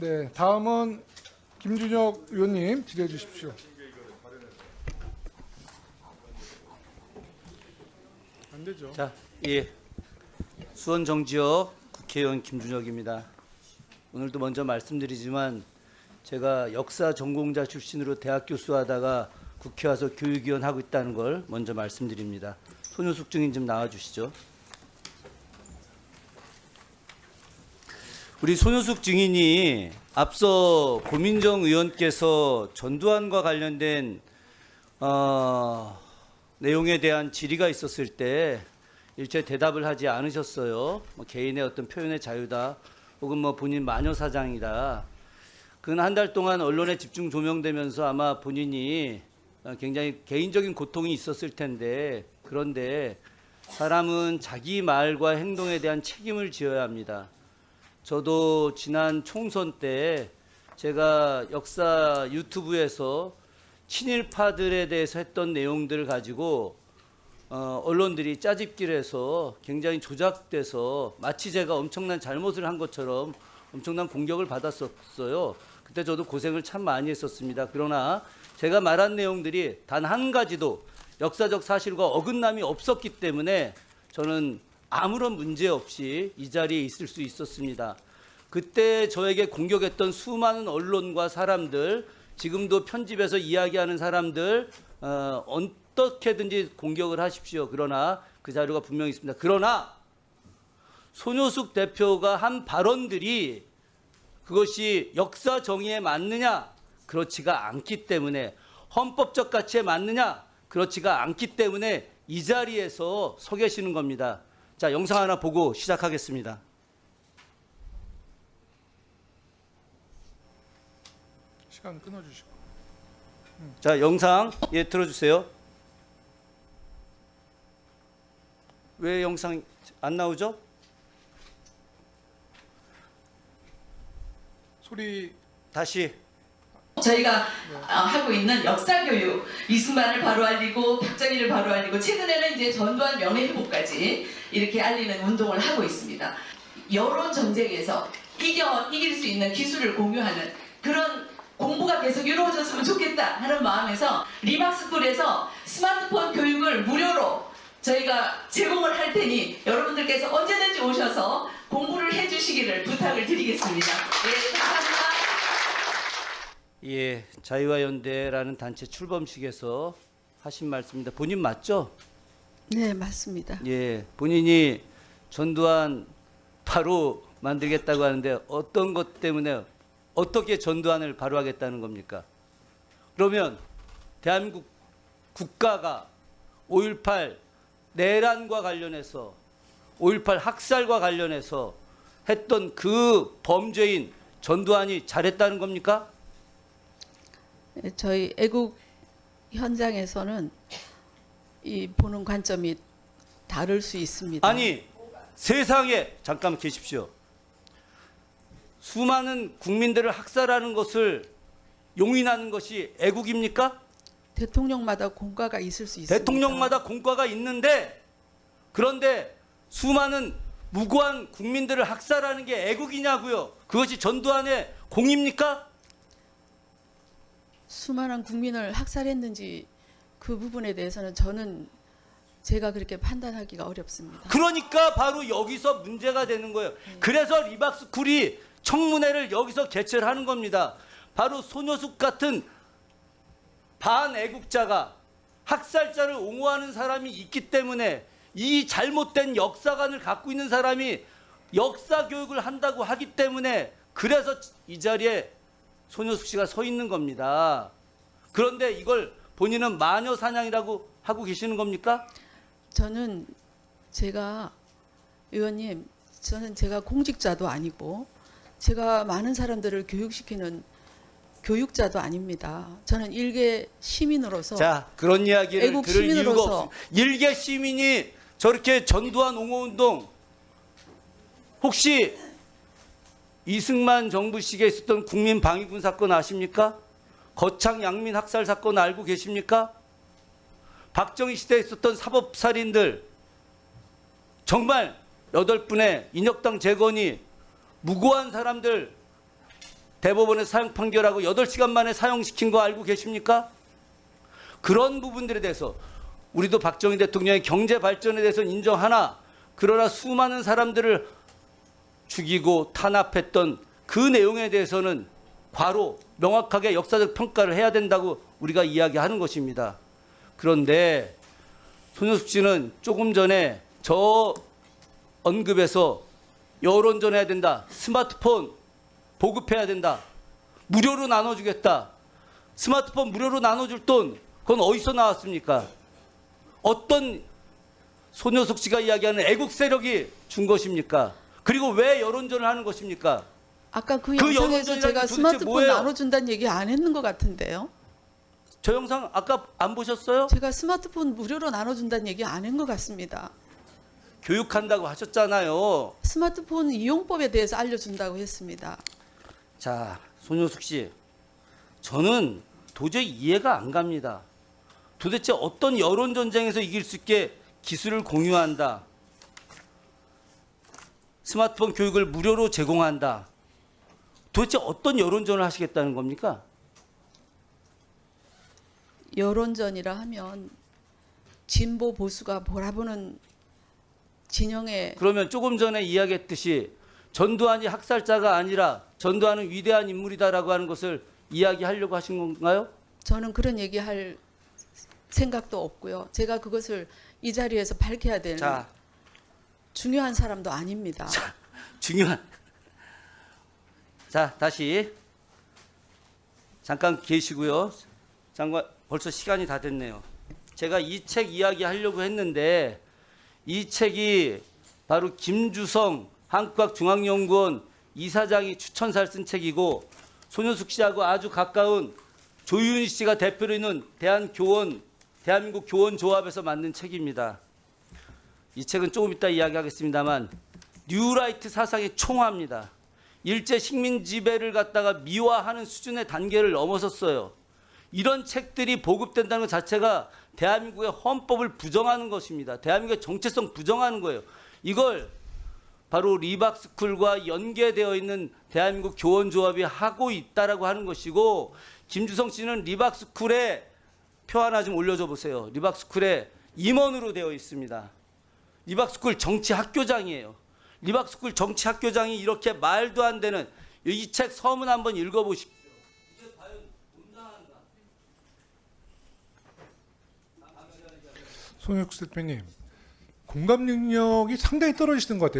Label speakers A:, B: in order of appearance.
A: 네, 다음은 김준혁 의원님 질의해 주십시오. 안 되죠.
B: 자, 예. 수원 정지역 국회의원 김준혁입니다. 오늘도 먼저 말씀드리지만 제가 역사 전공자 출신으로 대학 교수하다가 국회 와서 교육위원 하고 있다는 걸 먼저 말씀드립니다. 손효숙 증인 좀 나와주시죠. 우리 손효숙 증인이 앞서 고민정 의원께서 전두환과 관련된 내용에 대한 질의가 있었을 때 일체 대답을 하지 않으셨어요. 뭐 개인의 어떤 표현의 자유다, 혹은 뭐 본인 마녀 사장이다. 근 한 달 동안 언론에 집중 조명되면서 아마 본인이 굉장히 개인적인 고통이 있었을 텐데, 그런데 사람은 자기 말과 행동에 대한 책임을 지어야 합니다. 저도 지난 총선 때 제가 역사 유튜브에서 친일파들에 대해서 했던 내용들을 가지고 언론들이 짜집기를 해서 굉장히 조작돼서 마치 제가 엄청난 잘못을 한 것처럼 엄청난 공격을 받았었어요. 그때 저도 고생을 참 많이 했었습니다. 그러나 제가 말한 내용들이 단 한 가지도 역사적 사실과 어긋남이 없었기 때문에 저는 아무런 문제 없이 이 자리에 있을 수 있었습니다. 그때 저에게 공격했던 수많은 언론과 사람들, 지금도 편집해서 이야기하는 사람들, 어떻게든지 공격을 하십시오. 그러나 그 자료가 분명히 있습니다. 그러나 손효숙 대표가 한 발언들이 그것이 역사 정의에 맞느냐? 그렇지가 않기 때문에, 헌법적 가치에 맞느냐? 그렇지가 않기 때문에 이 자리에서 서 계시는 겁니다. 자, 영상 하나 보고 시작하겠습니다.
A: 시간 끊어주시고.
B: 자, 영상 틀어주세요. 왜 영상 안 나오죠?
A: 소리
B: 다시.
C: 저희가 하고 있는 역사교육, 이승만을 바로 알리고 박정희를 바로 알리고 최근에는 이제 전두환 명예회복까지 이렇게 알리는 운동을 하고 있습니다. 여론 전쟁에서 이길 수 있는 기술을 공유하는 그런 공부가 계속 이루어졌으면 좋겠다 하는 마음에서 리막스쿨에서 스마트폰 교육을 무료로 저희가 제공을 할 테니 여러분들께서 언제든지 오셔서 공부를 해주시기를 부탁을 드리겠습니다. 네, 감사합니다.
B: 예, 자유와 연대라는 단체 출범식에서 하신 말씀입니다. 본인 맞죠?
D: 네, 맞습니다.
B: 예, 본인이 전두환 바로 만들겠다고 하는데 어떤 것 때문에 어떻게 전두환을 바로 하겠다는 겁니까? 그러면 대한민국 국가가 5.18 내란과 관련해서 5.18 학살과 관련해서 했던 그 범죄인 전두환이 잘했다는 겁니까?
D: 저희 애국 현장에서는 이 보는 관점이 다를 수 있습니다.
B: 아니, 세상에 잠깐 계십시오. 수많은 국민들을 학살하는 것을 용인하는 것이 애국입니까?
D: 대통령마다 공과가 있을 수 있습니다.
B: 대통령마다 공과가 있는데, 그런데 수많은 무고한 국민들을 학살하는 게 애국이냐고요? 그것이 전두환의 공입니까?
D: 수많은 국민을 학살했는지 그 부분에 대해서는 저는 제가 그렇게 판단하기가 어렵습니다.
B: 그러니까 바로 여기서 문제가 되는 거예요. 그래서 리박스쿨이 청문회를 여기서 개최를 하는 겁니다. 바로 손효숙 같은 반애국자가, 학살자를 옹호하는 사람이 있기 때문에, 이 잘못된 역사관을 갖고 있는 사람이 역사 교육을 한다고 하기 때문에, 그래서 이 자리에 손효숙 씨가 서 있는 겁니다. 그런데 이걸 본인은 마녀 사냥이라고 하고 계시는 겁니까?
D: 저는 의원님, 저는 제가 공직자도 아니고 제가 많은 사람들을 교육시키는 교육자도 아닙니다. 저는 일개 시민으로서,
B: 자, 그런 이야기를
D: 애국
B: 들을 이유가
D: 시민으로서
B: 없습니다. 일개 시민이 저렇게 전두환 옹호운동, 혹시 이승만 정부 시기에 있었던 국민방위군 사건 아십니까? 거창 양민 학살 사건 알고 계십니까? 박정희 시대에 있었던 사법살인들, 정말 8분의 인혁당 재건이 무고한 사람들 대법원에서 사형 판결하고 8시간 만에 사형시킨 거 알고 계십니까? 그런 부분들에 대해서 우리도 박정희 대통령의 경제 발전에 대해서는 인정하나 그러나 수많은 사람들을 죽이고 탄압했던 그 내용에 대해서는 과로 명확하게 역사적 평가를 해야 된다고 우리가 이야기하는 것입니다. 그런데 손효숙 씨는 조금 전에 저 언급에서 여론전해야 된다. 스마트폰 보급해야 된다. 무료로 나눠주겠다. 스마트폰 무료로 나눠줄 돈 그건 어디서 나왔습니까? 어떤 손효숙 씨가 이야기하는 애국 세력이 준 것입니까? 그리고 왜 여론전을 하는 것입니까?
D: 아까 그
B: 그
D: 영상에서
B: 여론전이라는
D: 제가
B: 게 도대체
D: 스마트폰
B: 뭐예요?
D: 나눠준다는 얘기 안 했는 것 같은데요.
B: 저 영상 아까 안 보셨어요?
D: 제가 스마트폰 무료로 나눠준다는 얘기 안 한 것 같습니다.
B: 교육한다고 하셨잖아요.
D: 스마트폰 이용법에 대해서 알려준다고 했습니다.
B: 자, 손효숙 씨, 저는 도저히 이해가 안 갑니다. 도대체 어떤 여론 전쟁에서 이길 수 있게 기술을 공유한다. 스마트폰 교육을 무료로 제공한다. 도대체 어떤 여론전을 하시겠다는 겁니까?
D: 여론전이라 하면 진보 보수가 몰아보는 진영의
B: 그러면 조금 전에 이야기했듯이 전두환이 학살자가 아니라 전두환은 위대한 인물이다라고 하는 것을 이야기하려고 하신 건가요?
D: 저는 그런 얘기할 생각도 없고요. 제가 그것을 이 자리에서 밝혀야 되는
B: 자,
D: 중요한 사람도 아닙니다.
B: 중요한. 자, 다시 잠깐 계시고요. 장관, 벌써 시간이 다 됐네요. 제가 이 책 이야기하려고 했는데 이 책이 바로 김주성 한국학중앙연구원 이사장이 추천사를 쓴 책이고 손효숙 씨하고 아주 가까운 조윤희 씨가 대표로 있는 대한민국 교원조합에서 만든 책입니다. 이 책은 조금 이따 이야기하겠습니다만 뉴라이트 사상의 총화입니다. 일제 식민 지배를 갖다가 미화하는 수준의 단계를 넘어섰어요. 이런 책들이 보급된다는 것 자체가 대한민국의 헌법을 부정하는 것입니다. 대한민국의 정체성 부정하는 거예요. 이걸 바로 리박스쿨과 연계되어 있는 대한민국 교원조합이 하고 있다라고 하는 것이고 김주성 씨는 리박스쿨에 표 하나 좀 올려줘 보세요. 리박스쿨에 임원으로 되어 있습니다. 리박스쿨 정치학교장이에요. 리박스쿨 정치학교장이 이렇게 말도 안 되는 이 책 서문 한번 읽어보십시오. 이게 과연 온당한가?
A: 손효숙 대표님, 공감 능력이 상당히 떨어지시는 것 같아요.